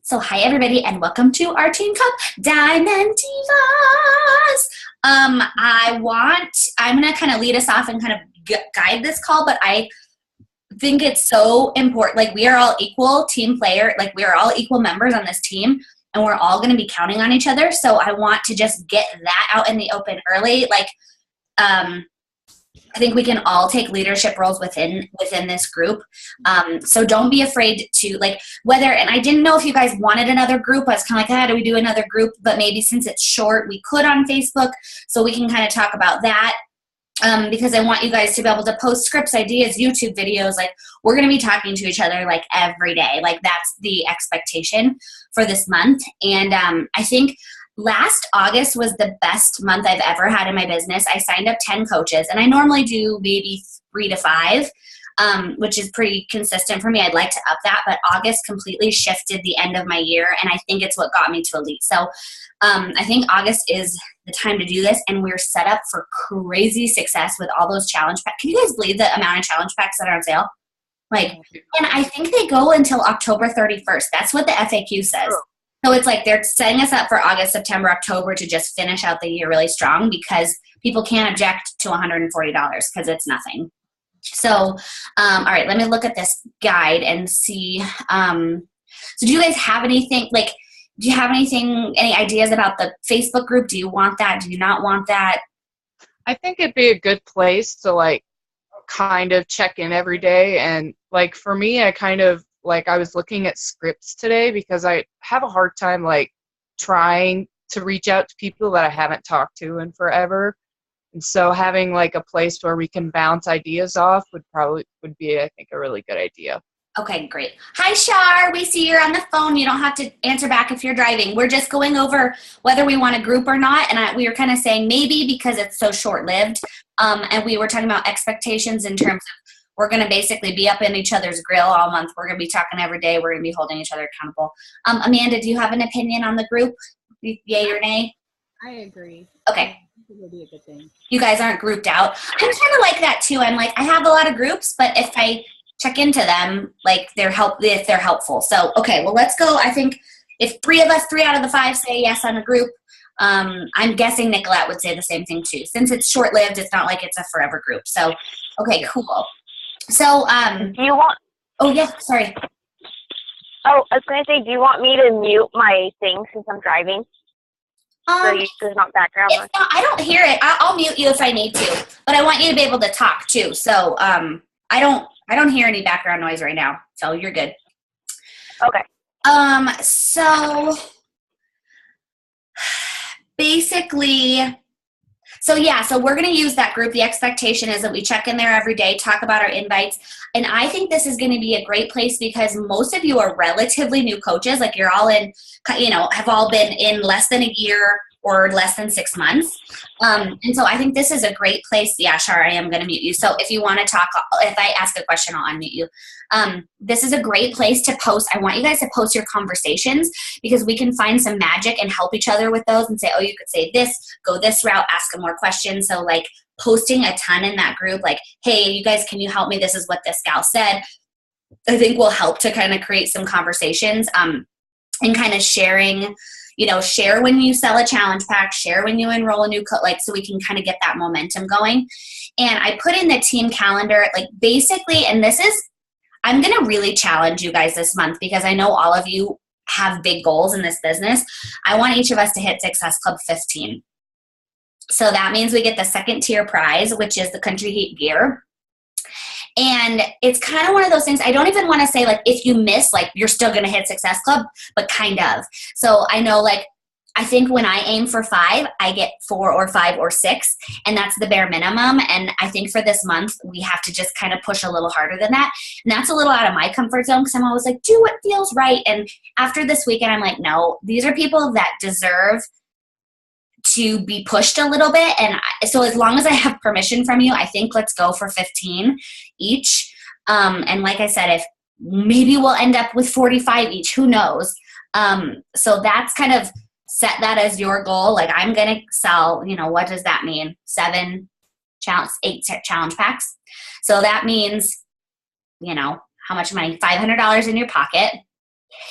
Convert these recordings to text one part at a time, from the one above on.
So hi everybody and welcome to our Team Cup Diamond Divas. I'm going to kind of lead us off and kind of guide this call, but I think it's so important. Like, we are all equal team player. Like, we are all equal members on this team and we're all going to be counting on each other. So I want to just get that out in the open early. Like, I think we can all take leadership roles within this group. So don't be afraid to, like, and I didn't know if you guys wanted another group. I was kind of like, do we do another group? But maybe since it's short, we could on Facebook. So we can kind of talk about that. Because I want you guys to be able to post scripts, ideas, YouTube videos. Like, we're going to be talking to each other like every day. Like, that's the expectation for this month. And I think last August was the best month I've ever had in my business. I signed up 10 coaches, and I normally do maybe 3 to 5, which is pretty consistent for me. I'd like to up that, but August completely shifted the end of my year, and I think it's what got me to Elite. So I think August is the time to do this, and we're set up for crazy success with all those challenge packs. Can you guys believe the amount of challenge packs that are on sale? Like, and I think they go until October 31st. That's what the FAQ says. So it's like they're setting us up for August, September, October to just finish out the year really strong, because people can't object to $140 because it's nothing. So, all right, let me look at this guide and see. So do you guys have anything, like, do you have any ideas about the Facebook group? Do you want that? Do you not want that? I think it'd be a good place to, like, kind of check in every day. And, like, for me, I was looking at scripts today because I have a hard time, like, trying to reach out to people that I haven't talked to in forever. And so having, like, a place where we can bounce ideas off would be, I think, a really good idea. Okay, great. Hi, Shar. We see you're on the phone. You don't have to answer back if you're driving. We're just going over whether we want a group or not. And we were kind of saying maybe because it's so short-lived. And we were talking about expectations in terms of we're going to basically be up in each other's grill all month. We're going to be talking every day. We're going to be holding each other accountable. Amanda, do you have an opinion on the group? Yay or nay? I agree. Okay. I think it would be a good thing. You guys aren't grouped out. I'm kind of like that too. I'm like, I have a lot of groups, but if I check into them, like, if they're helpful. So, okay, well, let's go. I think if 3 out of the 5 say yes on a group, I'm guessing Nicolette would say the same thing too. Since it's short-lived, it's not like it's a forever group. So, okay, cool. So, do you want? Oh yeah, sorry. Oh, I was gonna say, do you want me to mute my thing since I'm driving? So there's not background noise. I don't hear it. I'll mute you if I need to, but I want you to be able to talk too. So, I don't hear any background noise right now, so you're good. Okay. So basically. So we're going to use that group. The expectation is that we check in there every day, talk about our invites. And I think this is going to be a great place because most of you are relatively new coaches. Like, you're all in, have all been in less than a year or less than 6 months. And so I think this is a great place. Yeah, Shar, I am going to mute you. So if you want to talk, if I ask a question, I'll unmute you. This is a great place to post. I want you guys to post your conversations because we can find some magic and help each other with those and say, oh, you could say this, go this route, ask them more questions. So, like, posting a ton in that group, like, hey, you guys, can you help me? This is what this gal said. I think will help to kind of create some conversations and kind of sharing. Share when you sell a challenge pack, share when you enroll a new so we can kind of get that momentum going. And I put in the team calendar, like, basically, and I'm going to really challenge you guys this month because I know all of you have big goals in this business. I want each of us to hit Success Club 15. So that means we get the second tier prize, which is the Country Heat gear. And it's kind of one of those things, I don't even want to say, like, if you miss, like, you're still going to hit Success Club, but kind of. So I know, like, I think when I aim for 5, I get 4 or 5 or 6, and that's the bare minimum. And I think for this month, we have to just kind of push a little harder than that. And that's a little out of my comfort zone because I'm always like, do what feels right. And after this weekend, I'm like, no, these are people that deserve to be pushed a little bit. And so as long as I have permission from you, I think let's go for 15 each. And like I said, if maybe we'll end up with 45 each, who knows? So that's kind of set that as your goal. Like, I'm going to sell, what does that mean? 8 challenge packs. So that means, how much money? $500 in your pocket.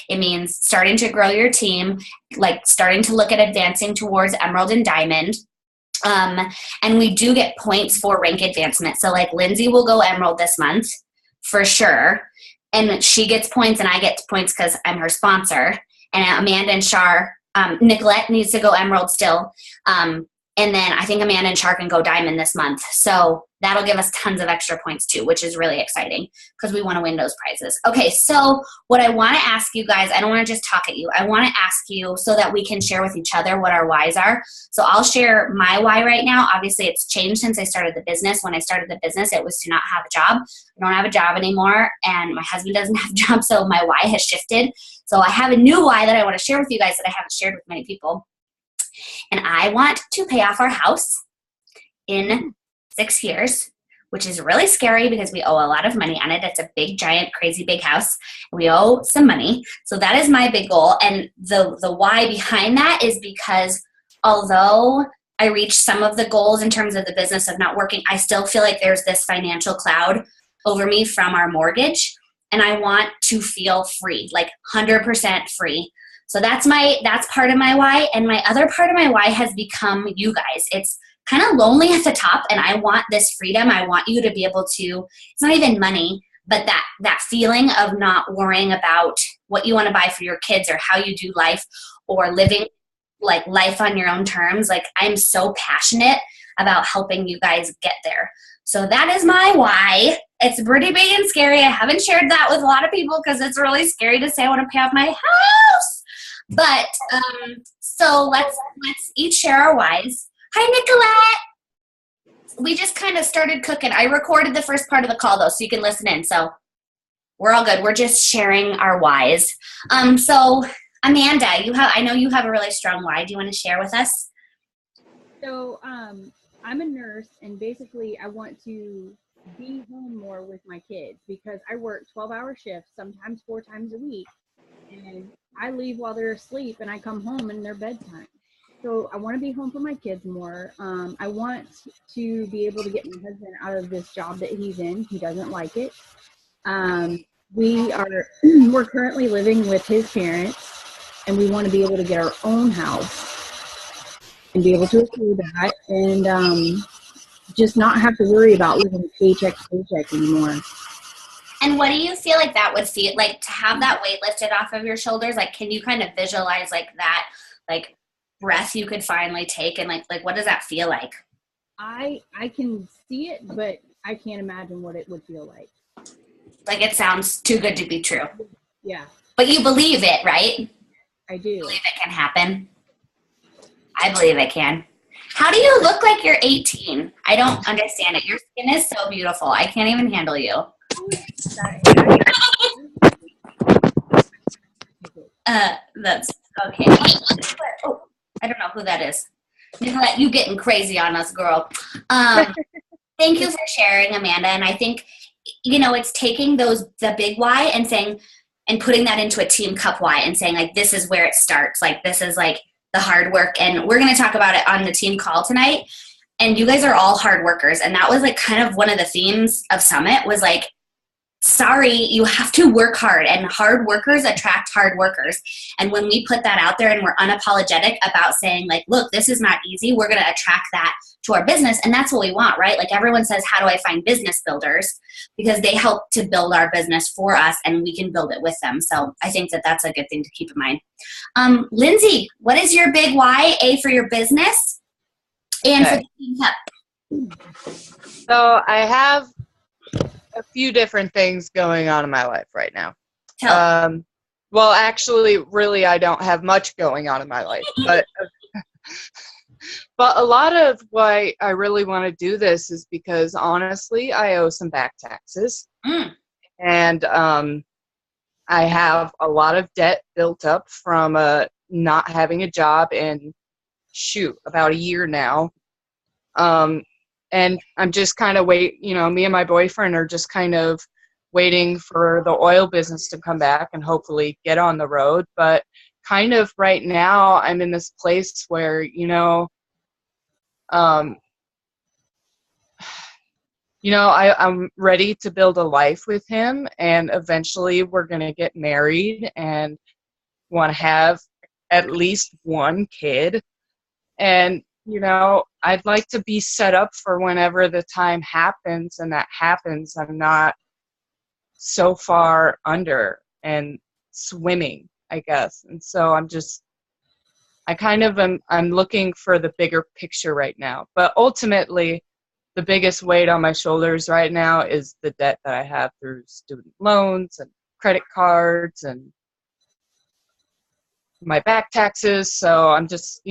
It means starting to grow your team, like starting to look at advancing towards Emerald and Diamond. And we do get points for rank advancement. So like Lindsay will go Emerald this month for sure. And she gets points and I get points because I'm her sponsor. And Amanda and Shar, Nicolette needs to go Emerald still. And then I think Amanda and Shar can go Diamond this month. So that'll give us tons of extra points too, which is really exciting because we want to win those prizes. Okay, so what I want to ask you guys, I don't want to just talk at you. I want to ask you so that we can share with each other what our whys are. So I'll share my why right now. Obviously, it's changed since I started the business. When I started the business, it was to not have a job. I don't have a job anymore, and my husband doesn't have a job, so my why has shifted. So I have a new why that I want to share with you guys that I haven't shared with many people. And I want to pay off our house in 6 years, which is really scary because we owe a lot of money on it. It's a big, giant, crazy big house. We owe some money. So that is my big goal. And the why behind that is because although I reached some of the goals in terms of the business of not working, I still feel like there's this financial cloud over me from our mortgage. And I want to feel free, like 100% free. So that's part of my why. And my other part of my why has become you guys. It's kind of lonely at the top, and I want this freedom. I want you to be able to, it's not even money, but that feeling of not worrying about what you want to buy for your kids or how you do life or living like life on your own terms. Like I'm so passionate about helping you guys get there. So that is my why. It's pretty big and scary. I haven't shared that with a lot of people because it's really scary to say I want to pay off my house. But so let's each share our whys. Hi, Nicolette. We just kind of started cooking. I recorded the first part of the call though, so you can listen in. So we're all good. We're just sharing our whys. So Amanda, I know you have a really strong why. Do you want to share with us? So I'm a nurse, and basically I want to be home more with my kids because I work 12-hour shifts, sometimes 4 times a week. And I leave while they're asleep and I come home in their bedtime. So I want to be home for my kids more. I want to be able to get my husband out of this job that he's in. He doesn't like it. We're currently living with his parents, and we want to be able to get our own house and be able to afford that and just not have to worry about living paycheck to paycheck anymore. And what do you feel like that would feel like to have that weight lifted off of your shoulders? Like, can you kind of visualize like that, like breath you could finally take, and like what does that feel like? I can see it, but I can't imagine what it would feel like. Like it sounds too good to be true. Yeah. But you believe it, right? I do. You believe it can happen. I believe it can. How do you look like you're 18? I don't understand it. Your skin is so beautiful. I can't even handle you. That's okay. Oh, I don't know who that is. Nicolette, you getting crazy on us, girl. Thank you for sharing, Amanda. And I think, it's taking the big why and saying, and putting that into a team cup why and saying like, this is where it starts. Like, this is like the hard work. And we're going to talk about it on the team call tonight. And you guys are all hard workers. And that was like kind of one of the themes of Summit was like, sorry, you have to work hard, and hard workers attract hard workers. And when we put that out there and we're unapologetic about saying like, look, this is not easy, we're going to attract that to our business. And that's what we want, right? Like everyone says, how do I find business builders? Because they help to build our business for us and we can build it with them. So I think that that's a good thing to keep in mind. Lindsay, what is your big why, A, for your business and for the Team Cup? So I have a few different things going on in my life right now. Well, actually, really, I don't have much going on in my life, but a lot of why I really want to do this is because honestly, I owe some back taxes, and I have a lot of debt built up from not having a job in about a year now. And I'm just kind of me and my boyfriend are just kind of waiting for the oil business to come back and hopefully get on the road. But kind of right now I'm in this place where, I'm ready to build a life with him, and eventually we're going to get married and want to have at least one kid. And, I'd like to be set up for whenever the time happens, and that happens, I'm not so far under and swimming, I guess. And so I'm looking for the bigger picture right now. But ultimately, the biggest weight on my shoulders right now is the debt that I have through student loans and credit cards and my back taxes. So I'm just,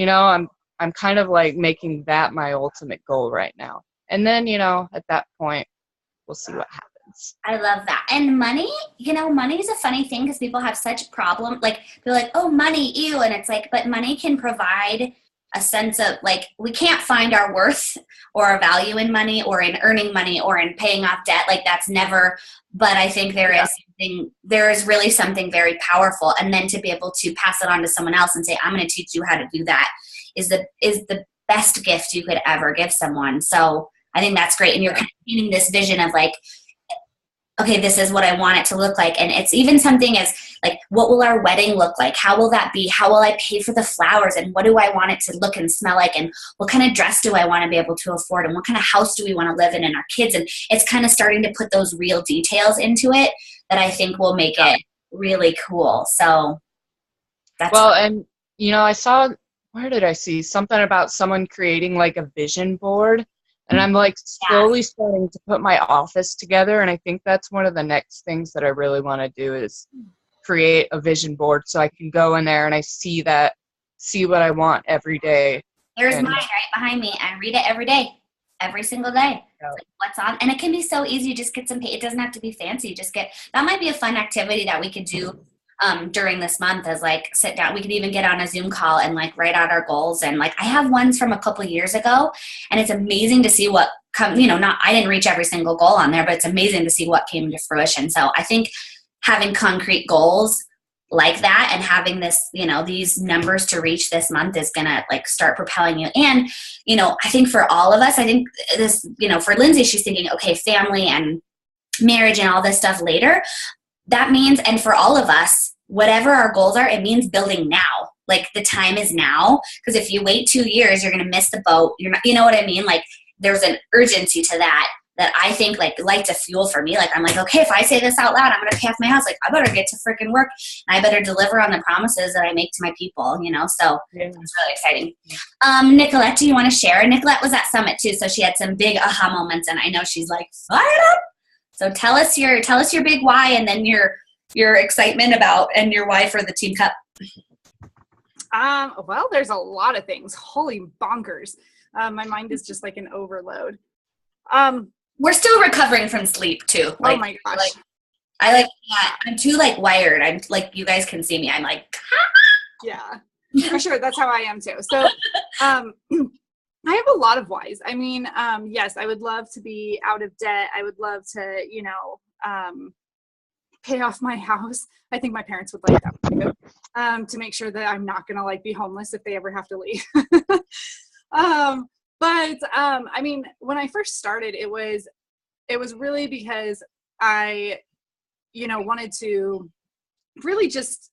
I'm kind of like making that my ultimate goal right now. And then, at that point, we'll see what happens. I love that. And money, money is a funny thing because people have such problem. Like, they're like, oh, money, ew. And it's like, but money can provide a sense of, like, we can't find our worth or our value in money or in earning money or in paying off debt. Like, that's never, but I think there is really something very powerful. And then to be able to pass it on to someone else and say, I'm going to teach you how to do that is the best gift you could ever give someone. So I think that's great. And you're kind of painting this vision of like, okay, this is what I want it to look like. And it's even something as like, what will our wedding look like? How will that be? How will I pay for the flowers? And what do I want it to look and smell like? And what kind of dress do I want to be able to afford? And what kind of house do we want to live in and our kids? And it's kind of starting to put those real details into it that I think will make it really cool. So that's and I saw, where did I see something about someone creating like a vision board? And I'm like slowly starting to put my office together. And I think that's one of the next things that I really want to do is create a vision board so I can go in there and I see what I want every day. There's mine right behind me. I read it every day, every single day. Yeah. Like what's on. And it can be so easy. You just get some, it doesn't have to be fancy. That might be a fun activity that we could do during this month is like sit down. We could even get on a Zoom call and like write out our goals. And like I have ones from a couple years ago, and it's amazing to see what I didn't reach every single goal on there, but it's amazing to see what came to fruition. So I think having concrete goals like that and having this, these numbers to reach this month is going to like start propelling you. And, I think for all of us, I think this, for Lindsay, she's thinking, okay, family and marriage and all this stuff later. That means, and for all of us, whatever our goals are, it means building now. Like the time is now. Because if you wait 2 years, you're going to miss the boat. You're not, you know what I mean? Like there's an urgency to that I think like lights a fuel for me. Like I'm like, okay, if I say this out loud, I'm going to pay off my house. Like I better get to freaking work and I better deliver on the promises that I make to my people, So it's really exciting. Nicolette, do you want to share? Nicolette was at Summit too. So she had some big aha moments and I know she's like fired up. So tell us your big why and then your excitement about and your why for the Team Cup. Well, there's a lot of things. Holy bonkers. My mind is just like an overload. We're still recovering from sleep too. Oh my gosh. I'm too like wired. I'm like, you guys can see me. I'm like, yeah, for sure. That's how I am too. So, I have a lot of whys. I mean, yes, I would love to be out of debt. I would love to, pay off my house. I think my parents would like that too, to make sure that I'm not going to like be homeless if they ever have to leave. But I mean, when I first started, it was really because I, wanted to really just,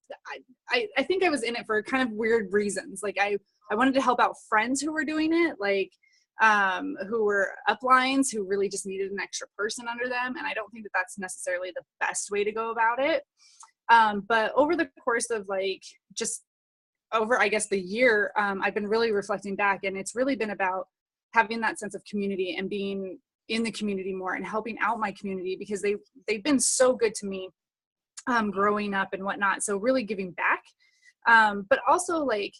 I think I was in it for kind of weird reasons. Like I wanted to help out friends who were doing it, like who were uplines, who really just needed an extra person under them. And I don't think that that's necessarily the best way to go about it. But over the course of like just over, I guess, the year, I've been really reflecting back, and it's really been about having that sense of community and being in the community more and helping out my community because they've been so good to me growing up and whatnot. So really giving back. But also like,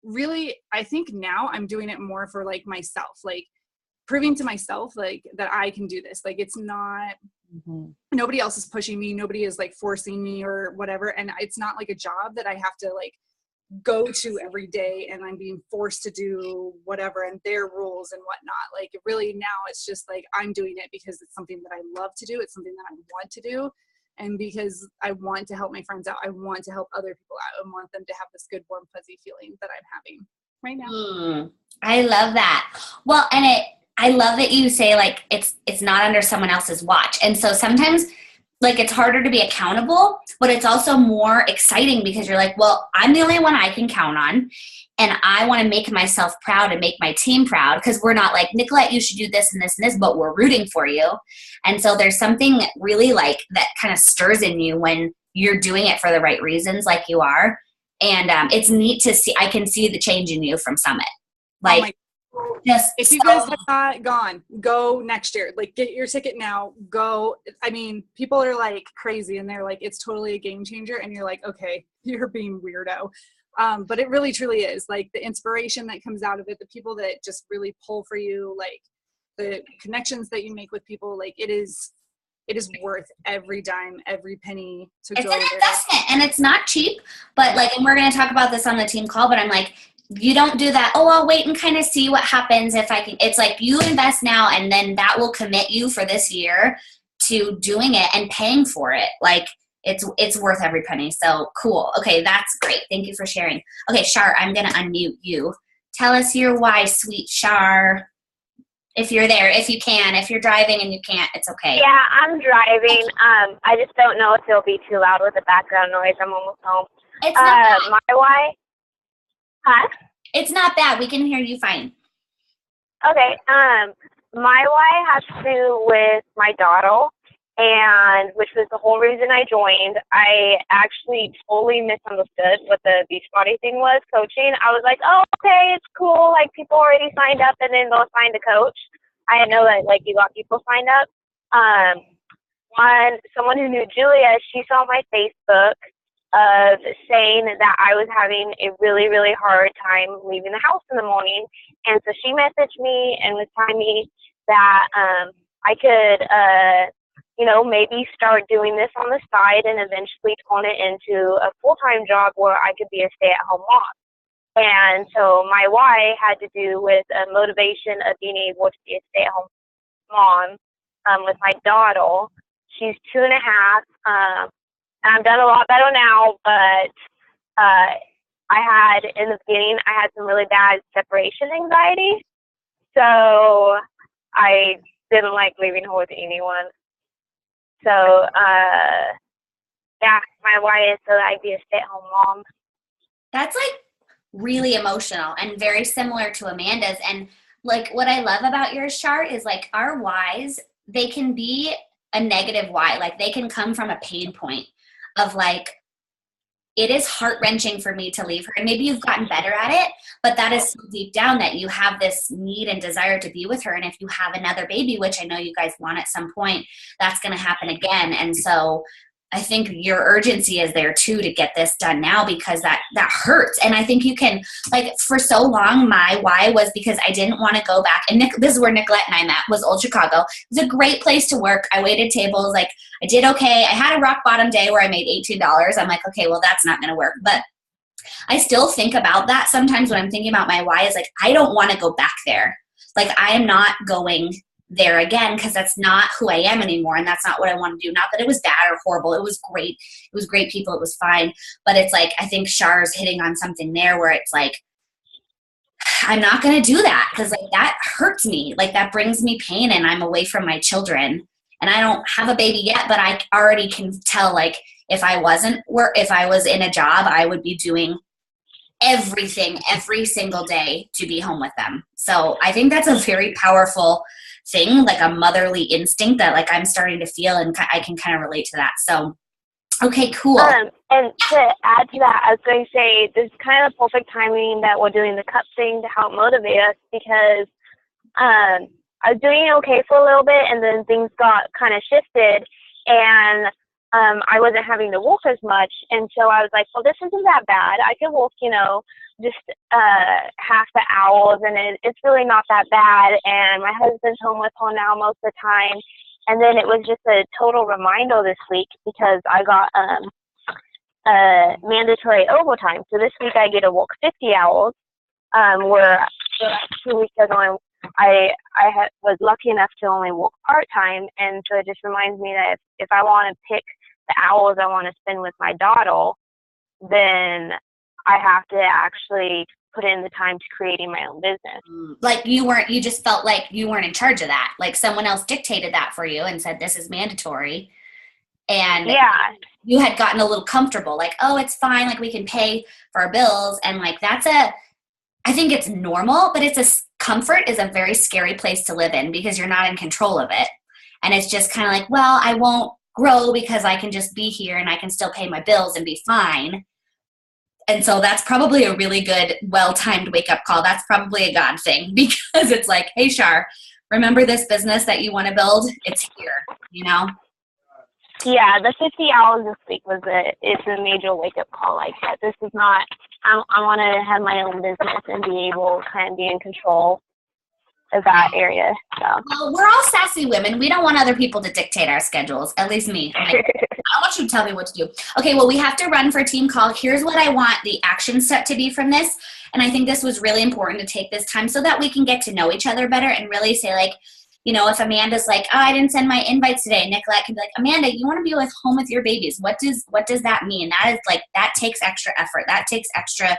really, I think now I'm doing it more for like myself, like proving to myself like that I can do this. Like it's not, nobody else is pushing me. Nobody is like forcing me or whatever. And it's not like a job that I have to like go to every day and I'm being forced to do whatever and their rules and whatnot. Like really now it's just like I'm doing it because it's something that I love to do. It's something that I want to do. And because I want to help my friends out, I want to help other people out and want them to have this good, warm, fuzzy feeling that I'm having right now. I love that. Well, and I love that you say like it's not under someone else's watch. And so sometimes like it's harder to be accountable, but it's also more exciting because you're like, well, I'm the only one I can count on. And I want to make myself proud and make my team proud because we're not like, Nicolette, you should do this and this and this, but we're rooting for you. And so there's something really like that kind of stirs in you when you're doing it for the right reasons like you are. And it's neat to see. I can see the change in you from Summit. Like, just if you guys have not gone, go next year. Like, get your ticket now. Go. I mean, people are like crazy and they're like, it's totally a game changer. And you're like, okay, you're being weirdo. But it really truly is, like, the inspiration that comes out of it, the people that just really pull for you, like the connections that you make with people, like it is worth every dime, every penny to go there. It's an investment and it's not cheap, but like, and we're going to talk about this on the team call, but I'm like, you don't do that. Oh, I'll wait and kind of see what happens if I can. It's like you invest now and then that will commit you for this year to doing it and paying for it. Like, it's worth every penny. So cool. Okay, that's great. Thank you for sharing. Okay, Shar, I'm gonna unmute you. Tell us your why, sweet Shar. If you're there, if you can. If you're driving and you can't, it's okay. Yeah, I'm driving. I just don't know if it'll be too loud with the background noise. I'm almost home. It's not bad. My why? Huh? It's not bad. We can hear you fine. Okay. My why has to do with my daughter. And which was the whole reason I joined. I actually totally misunderstood what the Beachbody thing was, coaching. I was like, oh, okay, it's cool. Like, people already signed up and then they'll find a coach. I didn't know that, like, you got people signed up. Someone who knew Julia, she saw my Facebook of saying that I was having a really, really hard time leaving the house in the morning. And so she messaged me and was telling me that I could maybe start doing this on the side and eventually turn it into a full-time job where I could be a stay-at-home mom. And so my why had to do with a motivation of being able to be a stay-at-home mom with my daughter. She's 2.5. And I've done a lot better now, but in the beginning, I had some really bad separation anxiety. So I didn't like leaving her with anyone. So, my why is so that I'd be a stay-at-home mom. That's like really emotional and very similar to Amanda's. And like what I love about yours, Shar, is like our whys, they can be a negative why. Like they can come from a pain point of like, it is heart-wrenching for me to leave her. And maybe you've gotten better at it, but that is so deep down that you have this need and desire to be with her. And if you have another baby, which I know you guys want at some point, that's going to happen again. And so I think your urgency is there too to get this done now because that hurts. And I think you can, like, for so long, my why was because I didn't want to go back. And this is where Nicolette and I met, was Old Chicago. It was a great place to work. I waited tables. Like, I did okay. I had a rock bottom day where I made $18. I'm like, okay, well, that's not going to work. But I still think about that sometimes when I'm thinking about my why is like, I don't want to go back there. Like, I am not going there again because that's not who I am anymore, and that's not what I want to do. Not that it was bad or horrible. It was great. It was great people. It was fine. But it's like, I think Shar's hitting on something there where it's like, I'm not going to do that because like that hurts me. Like that brings me pain and I'm away from my children. And I don't have a baby yet, but I already can tell like if I was in a job, I would be doing everything every single day to be home with them. So I think that's a very powerful thing, like a motherly instinct that like I'm starting to feel, and I can kind of relate to that. So, okay, cool. And to add to that, I was going to say this is kind of perfect timing that we're doing the cup thing to help motivate us because I was doing okay for a little bit and then things got kind of shifted and I wasn't having to walk as much. And so I was like, well, this isn't that bad. I can walk, just half the hours and it's really not that bad. And my husband's home with her now most of the time. And then it was just a total reminder this week because I got mandatory overtime. So this week I get to work 50 hours, where the last 2 weeks I was lucky enough to only work part-time. And so it just reminds me that if I want to pick the hours I want to spend with my daughter, then I have to actually put in the time to creating my own business. Like you just felt like you weren't in charge of that. Like someone else dictated that for you and said, this is mandatory. And Yeah. you had gotten a little comfortable, like, oh, it's fine. Like we can pay for our bills. And like, I think it's normal, but comfort is a very scary place to live in because you're not in control of it. And it's just kind of like, well, I won't grow because I can just be here and I can still pay my bills and be fine. And so that's probably a really good, well-timed wake-up call. That's probably a God thing because it's like, hey, Shar, remember this business that you want to build? It's here, you know? Yeah, the 50 hours this week it's a major wake-up call like that. This is not, I want to have my own business and be able to kind of be in control of that area. So. Well, we're all sassy women. We don't want other people to dictate our schedules, at least me. I'm like, I want you to tell me what to do. Okay, well, we have to run for team call. Here's what I want the action step to be from this. And I think this was really important to take this time so that we can get to know each other better and really say, like, you know, if Amanda's like, oh, I didn't send my invites today, Nicolette can be like, Amanda, you want to be home with your babies. What does that mean? That is like, that takes extra effort. That takes extra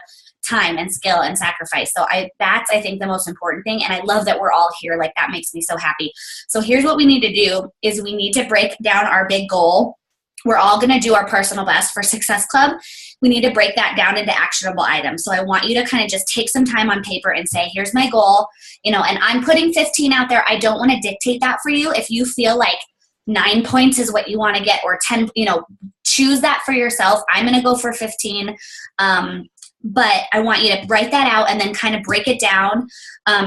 time and skill and sacrifice. So that's, I think, the most important thing. And I love that we're all here. Like, that makes me so happy. So here's what we need to do is we need to break down our big goal. We're all going to do our personal best for Success Club. We need to break that down into actionable items. So I want you to kind of just take some time on paper and say, here's my goal, you know, and I'm putting 15 out there. I don't want to dictate that for you. If you feel like 9 points is what you want to get or 10, you know, choose that for yourself. I'm going to go for 15. But I want you to write that out and then kind of break it down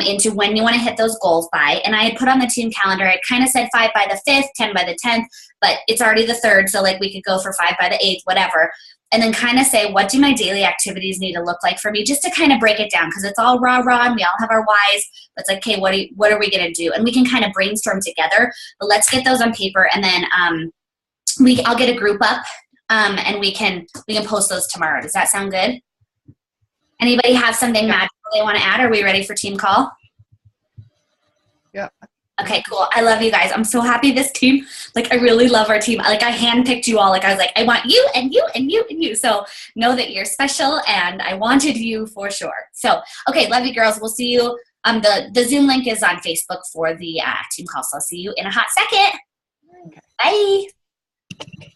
into when you want to hit those goals by. And I had put on the team calendar, I kind of said 5 by the 5th, 10 by the 10th, but it's already the 3rd. So like we could go for 5 by the 8th, whatever. And then kind of say, what do my daily activities need to look like for me? Just to kind of break it down because it's all rah and we all have our whys. But it's like, okay, what are we going to do? And we can kind of brainstorm together. But let's get those on paper. And then I'll get a group up and we can post those tomorrow. Does that sound good? Anybody have something magical they want to add? Are we ready for team call? Yeah. Okay, cool. I love you guys. I'm so happy this team, like I really love our team. Like I handpicked you all. Like I was like, I want you and you and you and you. So know that you're special and I wanted you for sure. So, okay, love you girls. We'll see you. The Zoom link is on Facebook for the team call. So I'll see you in a hot second. Okay. Bye.